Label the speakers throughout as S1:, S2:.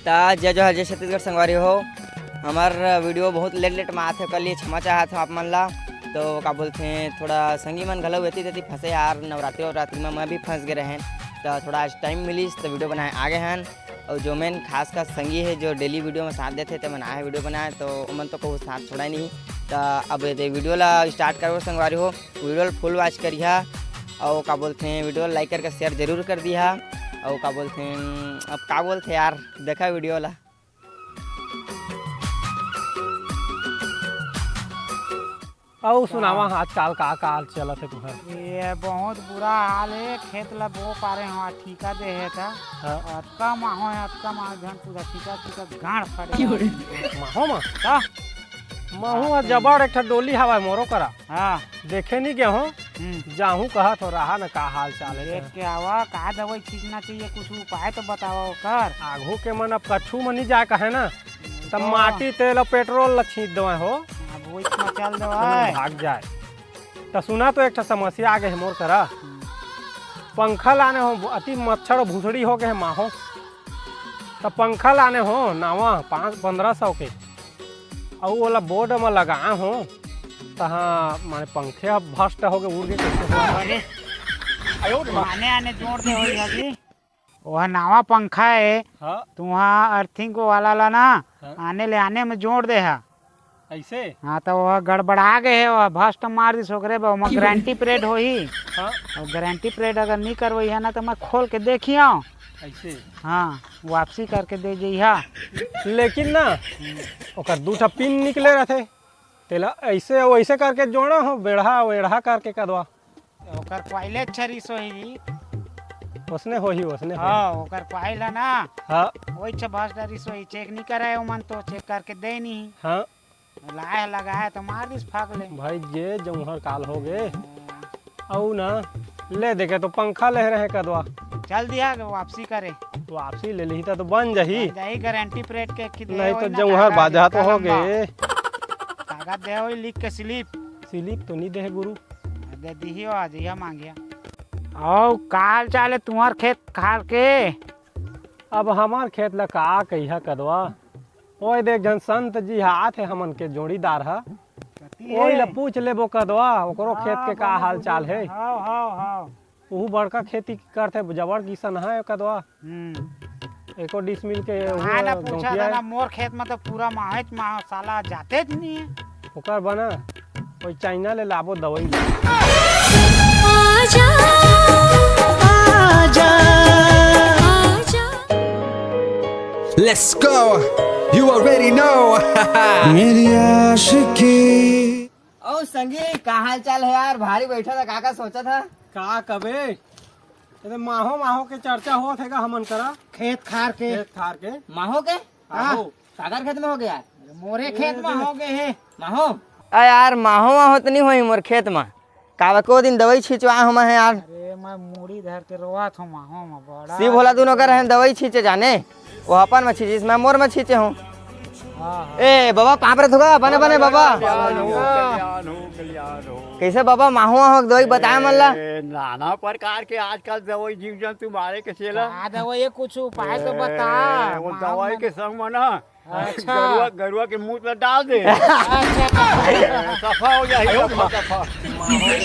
S1: जय जोहार जय छत्तीसगढ़ संगवारी हो। हमार वीडियो बहुत लेट में आते कल क्षमा चाहत हूँ आप मन ला। तो का बोलते हैं थोड़ा संगी मन घलो वेती देती फंसे यार, नवरात्रि में मैं भी फंस गए रहें। तो थोड़ा आज टाइम मिली तो वीडियो बनाए आगे हैं। और जो मैन खास संगी है जो डेली वीडियो में साथ देते तो मैंने आए वीडियो बनाए तो मन तो को साथ छोड़ा नहीं। तो अब वीडियो ला स्टार्ट करो संगवारी हो, वीडियो फुल वॉच करिए और का बोलते हैं वीडियो लाइक करके शेयर जरूर कर दिया। और का बोलते हैं अब का बोलते यार देखा वीडियो ला।
S2: और सुनावा आजकल का हाल चलत है तुम्हारा?
S3: ये बहुत बुरा हाल है। खेत ला बो पारे हुआ ठीका दे है था अतका माहो है अतका माहो जन पूरा ठीका गांड फटे
S2: माहो मा माहो जबर एक डोली हवा मोरो करा।
S3: हाँ
S2: देखे नहीं गया हो जाहू कहा तो रहा न का हाल चाल है।
S3: देख के आवा का दवाई छींचना चाहिए, कुछ उपाय तो बताओ कर।
S2: आगू के मन अब कच्छू में नहीं जाए कहे ना तब माटी तेल और पेट्रोल छींच दो हो
S3: अब वो इतना चल दो
S2: भाग जाए। तो सुना तो एक समस्या आ गए मोर करा, पंखा लाने हो अति मच्छर भूसड़ी हो गए माहो। तो पंखा लाने हो नावा 500-1500 के और वाला बोर्ड में लगाए हो तो हाँ माने पंखे अब भस्ट हो गए उड़ गए कैसे
S3: आने आने जोड़ दे होई अभी वह नावा पंखा है।
S2: हाँ
S3: तू वहाँ अर्थिंग को वाला ला ना आने ले आने में जोड़ दे है
S2: ऐसे।
S3: हाँ तो वह गड़बड़ा गए है, वह भस्ट मार दी सोकरे बा मैं गारंटी पीरियड हो ही।
S2: हाँ
S3: और गारंटी पीरियड अगर नहीं करवई है ना तो मैं खोल के देखियो
S2: ऐसे।
S3: हाँ वापसी करके दे जइहा।
S2: लेकिन ना ओकर दूठा पिन निकले रहते तेला ऐसे वैसे करके जोड़ा हो बेढ़ा वेढ़ा करके कदवा
S3: ओकर पहले छरीस होई।
S2: उसने हो ही उसने हो।
S3: हाँ ओकर पाइल है ना
S2: हाँ
S3: वही छ भस डरी सोई चेक नहीं कराए मन तो चेक करके दे नहीं
S2: हाँ
S3: लाए लगाए तो मार दिस फाक ले
S2: भाई जे जमुहर काल हो गए औ ना ले देखे तो पंखा ले रहे कदवा
S3: चल दिया वापसी करे
S2: वापसी ले ली तो बन जही
S3: जाई गारंटी पीरियड के
S2: नहीं तो जमुहर बाजा तो हो गए।
S3: कागज दे होई लिख के स्लिप
S2: तो नहीं दे गुरु
S3: दे दिहियो आज यह मांगिया। औ काल चाले तुम्हार खेत खार के
S2: अब हमार खेत ला का कहिया कदवा ओए देख जन संत जी हाथ है हमन के जोड़ीदार है ओई ला पूछ लेबो कदवा ओकरो खेत के का हाल चाल है।
S3: हां हां हां
S2: ऊ बड़का खेती करते जबर किसान है कदवा एको डिसमिल के
S3: हां ना पूछा था ना मोर खेत में तो पूरा माहेच माह साला जाते ज नहीं है
S2: ओकर बना कोई चाइना ले लाबो दवाई
S4: आजा आजा
S5: Let's go. You already know.
S6: मेरी आशिकी।
S1: ओ संगी का हाल चाल है यार? भारी बैठा था काका सोचा था
S2: का कबे ये माहो माहो के चर्चा होत हैगा हमन करा
S3: खेत खार के
S1: माहो के सागर खेत में हो गया
S3: मोरे खेत में हो गए है
S1: माहो। अरे यार माहो तो नहीं हुई मोर खेत में का को दिन दवाई छिंचवा हम है यार।
S3: अरे मैं मूड़ी धर के रोआ था माहो में बड़ा
S1: शिव भोला दोनों कर दवाई छींचे जाने वो अपन में छींचे मैं मोर में छींचे हूँ। ए बाबा कहाँ पर थोड़ा बने बने बाबा कैसे बाबा माहो माहो दवाई बताए मन ला?
S7: नाना प्रकार के आजकल दवाई जीव जंतु मारे के चला
S3: दवाई कुछ उपाय तो बता।
S7: वो दवाई के संग में ना
S3: अच्छा
S7: गरुआ के मुंह पर डाल दे सफा हो जाए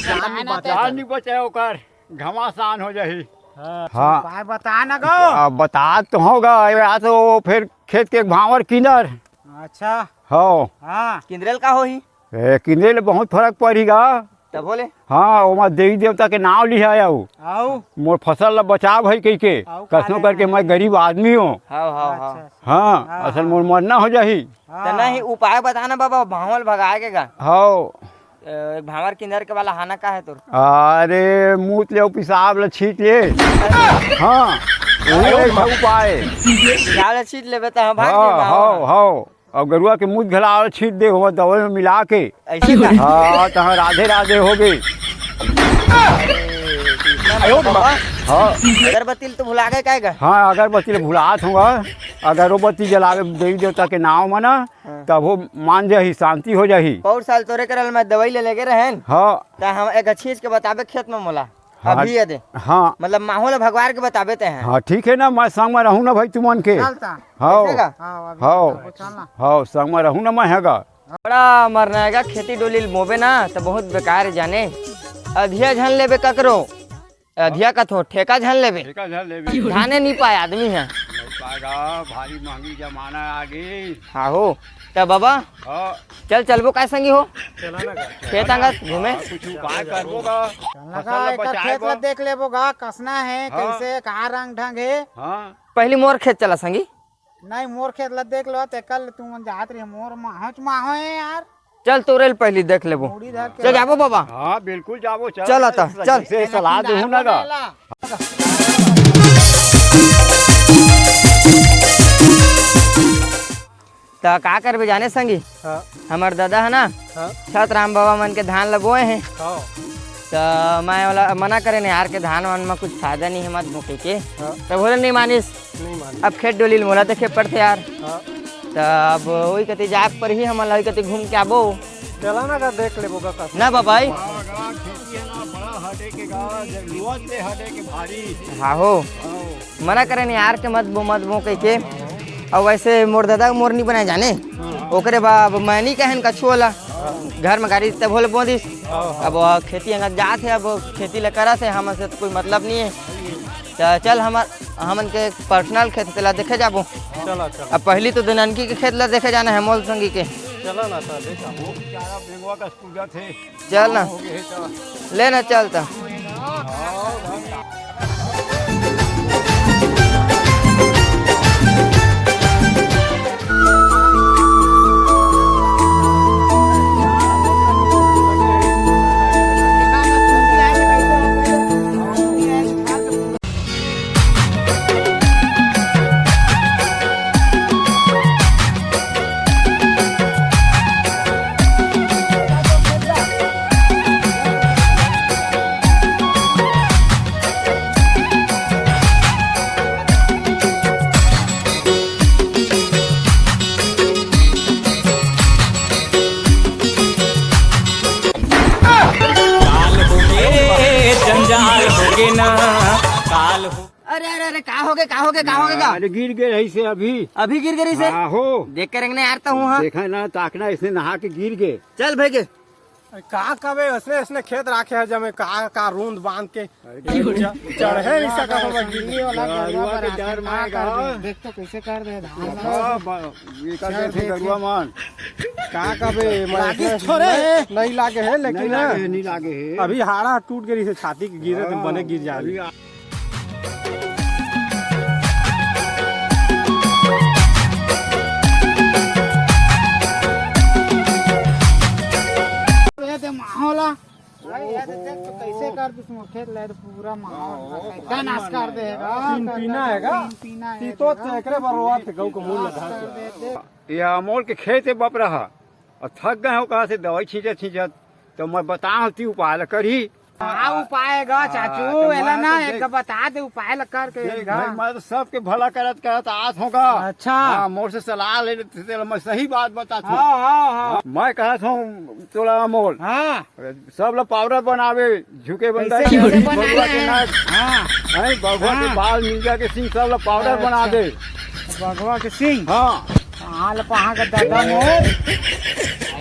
S7: जान नहीं बचे ओकर घमासान हो जाही। हाँ
S3: उपाय बता ना गो।
S7: बता तो होगा या तो फिर खेत के भावर किनर।
S3: अच्छा
S7: हो
S3: हाँ
S1: किंद्रेल का हो ही
S7: किनरे बहुत फर्क पड़ेगा
S1: तब बोले।
S7: हाँ वहाँ देवी देवता के नाम लिखा
S3: आओ
S7: मोर फसल ला बचाव है कह के कसनो करके मैं गरीब आदमी हूँ। हाँ असल मोर मरना हो जाही
S1: तो नहीं उपाय बताना बाबा भावल भगाए के का।
S7: हो
S1: भावर किंदर के वाला हाना का है तुर?
S7: अरे मुँह ले पिसाब ला छीट ले। हाँ उपाय
S1: पिसाब छीट ले तो भाग
S7: हाँ और गरुआ के मुँह घला छीट दे हो दवाई में मिला के
S1: ऐसे का?
S7: हाँ तो राधे राधे हो गई।
S1: हाँ अगरबत्ती तो भुला गए क्या?
S7: हाँ अगरबत्ती भुलात होगा अगरबत्ती जलावे देवी देवता के नाम में ना तब वो मान जाही शांति हो जाही।
S1: बहुत साल तोरे करल मैं दवाई ले लेके रहन।
S7: हाँ
S1: तो हम एक छींच के बताबे खेत में मोला
S7: हाँ,
S1: अभी ये दे
S7: हाँ
S1: मतलब माहौल भगवान के बताबे ते हैं
S7: हाँ ठीक है ना, मैं संग में रहूँ ना भाई तुमन के।
S3: चलता
S7: हाँ
S1: देखेगा?
S3: हाँ अभी
S7: हाँ
S3: चलना
S7: हाँ संग में रहूँ ना मैं हैगा।
S1: बड़ा मरना है खेती डोली मोबे ना तो बहुत बेकार जाने। अधिया झन लेबे ककरो, अधिया का थो ठेका झन लेबे, धाने नहीं पाए आदमी है।
S7: भारी महंगी जमाना आ गई।
S1: हाँ हो तो बाबा
S7: हाँ
S1: चल चलबो काय संगी हो
S2: चला ना का
S1: खेत अंगत घूमे।
S7: कुछ उपाय करबोगा,
S3: लगा एक खेत ला देख लेबोगा कसना है
S7: हाँ।
S3: कैसे कहाँ रंग ढंग है।
S7: हाँ
S1: पहली मोर खेत चला संगी।
S3: नहीं मोर खेत ला देख लो ते कल तुम जात रही मोर माहो है यार
S1: चल तोरेल पहली देख लेबो।
S3: मुड़ी धर के
S1: चल जाबो बाबा।
S7: हाँ बिल्कुल जाबो।
S1: चल आता चल
S7: से सलाह दूँ ना गा।
S1: तो का करबे जाने संगी,
S2: हाँ
S1: हमार दादा है ना
S2: हाँ
S1: छत राम बाबा मन के धान लगोए हैं।
S2: हाँ
S1: तो मैं वाला मना करे नहीं यार के धान वान में कुछ फायदा नहीं है मत भूखे के।
S2: हाँ।
S1: तो बोले नहीं मानिस
S2: नहीं मान
S1: अब खेत डोली मोला देखे पड़ते यार।
S2: हाँ
S1: तो अब वही कति जाग पर ही हम वही कति घूम के आबो
S2: चला ना का देख ले बोगा का
S1: ना बाबाई। हाँ हो मना करे नहीं यार के मत बो कह के। और वैसे मोर दादा मोर नहीं बनाए जाने ओकरे बाब मैं नहीं कहन कछु वाला घर में गाड़ी तब बोले बोदिस। अब खेती अंगत जात है, अब खेती ला करत है, हम से तो कोई मतलब नहीं है। तो चल हमन के पर्सनल खेत ला देखे जाबो।
S2: चला चला
S1: अब पहली तो दननकी के खेत ला देखे जाना है मोल संगी के।
S2: चला ना था देखा
S1: चल ना ले ना चलता। अरे अरे अरे का हो गए का का
S7: अरे गिर गए रही से अभी
S1: गिर गई से
S7: हो
S1: देख के रंगने यार तो हूँ। हाँ
S7: देखा ना ताकना इसने नहा के गिर गए।
S1: चल भेगे
S2: का कबे उसने इसने खेत राखे है जमे का रूंद बांध के चढ़े नहीं सका होगा गिरने वाला
S7: गरुआ के डर मारेगा।
S3: देख तो कैसे कर दे धान
S7: गरुआ मान
S2: का कबे मैं छोरे नहीं लागे है लेकिन
S7: नहीं लागे है।
S2: अभी हाड़ा टूट गई से छाती के गिरे तो बने गिर जा रही।
S3: माहौल देख तो कैसे कर दूँ खेत ले तो पूरा माहौल कैसा नाश कर देगा।
S2: पीना हैगा
S3: पीना है
S2: तो एकरे बरवात गऊ को मूल लगा
S7: ये अमोल के खेत से बप रहा और थक गए हो कहाँ से दवाई छींचत तो मैं बताऊँ ती उपाय करी।
S3: हाँ उपाय गा चाचू एला ना एक बता दे उपाय ला करके
S7: भाई मैं तो सबके भला करत आज होगा।
S3: अच्छा
S7: हाँ, मोर से सलाह ले लेते मैं सही बात बताता हूँ।
S3: हाँ हाँ हाँ
S7: मैं कहता हूँ तोला अमोल
S3: हाँ
S7: सब लोग पाउडर बनावे झुके बंदा
S3: कैसे
S7: के
S3: बनाना
S7: के
S3: है?
S7: नाक
S3: हाँ
S7: है बगवा के
S3: हाँ।
S7: बाल मिर्जा के सिंह सब लोग पाउडर बना दे।
S3: भगवा के सिंह
S7: हाँ
S3: हाल पहा का दादा मोर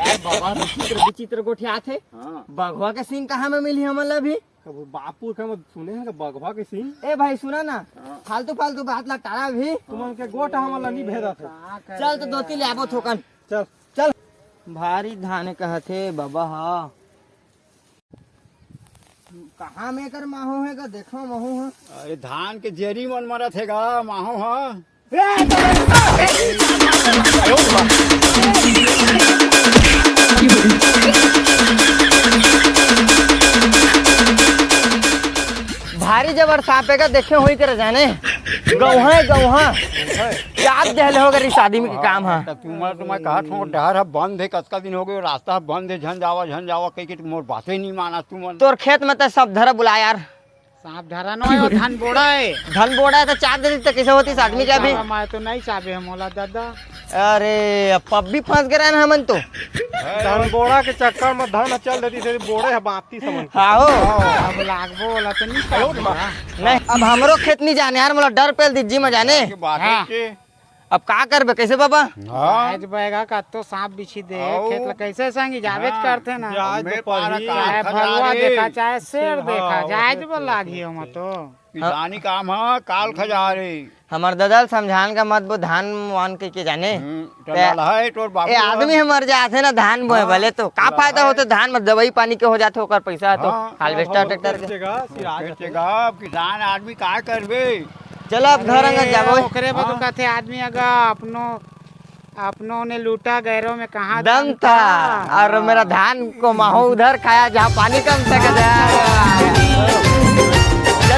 S1: यार बाबा विचित्र गोठिया थे।
S7: हाँ
S1: बघवा के सिंह कहाँ में मिली हमला भी।
S2: बापू के मत सुने हैं बगवा के सिंह
S1: ए भाई सुना ना फालतू फालतू बात ला टाड़ा भी।
S2: तुमन के गोट हमला नहीं भेदा थे।
S1: चल तो दो तीन आबो थोकन
S2: चल
S1: चल भारी धान कहथे बाबा। हाँ कहाँ में कर माहो है का देखो महू है।
S7: अरे धान के जेरी मन मरत है गा माहो। हाँ
S1: भारी जबर सांपेगा देखे हुई कर जाने गौहा याद दहले हो गई शादी में के काम है।
S7: तो मैं कहा था डर है बंद है कतका दिन हो गए रास्ता बंद है झन जावा कह के मोर बातें नहीं माना तुम।
S1: तोर खेत में तो सब धरा बुला यार
S3: सांप धरा नो धान बोड़ा है
S1: धन बोड़ा है तो 4 दिन तक कैसे होती आदमी क्या भी।
S3: मैं तो नहीं चाहे हम मोला दादा।
S1: अरे पब भी फंस गए ना हमन तो
S2: धन बोड़ा के चक्कर में धन चल देती थे बोड़े है बांटती समझ के।
S1: हाँ हो
S3: अब लागबो वाला तो नहीं कर
S1: नहीं अब हमरो खेत नहीं जाने यार, मतलब डर पेल दीजिए में जाने।
S3: हाँ।
S1: अब का करबे कैसे बाबा?
S3: आज बैगा का तो सांप बिछी दे खेत ला कैसे संगी जावेज करते ना।
S2: जायज तो पड़ी।
S3: चाहे भलुआ देखा चाहे शेर देखा जायज बोल लागी हम तो।
S7: किसानी काम है काल खजारे
S1: हमार दादा समझान का मत वो धान वान के जाने
S7: है तोर बाबू
S1: ए आदमी है मर जाते ना धान बोए भले तो का फायदा होते धान में दवाई पानी के हो जाते ओकर पैसा तो हार्वेस्टर ट्रैक्टर के।
S7: बेचेगा किसान आदमी का करबे।
S1: चलो अब घर अंगत जाबो।
S3: ओकरे बदु कहते आदमी अगर अपनों ने लूटा गैरों में कहाँ
S1: दम था और मेरा धान को माहो उधर खाया जहाँ पानी कम था।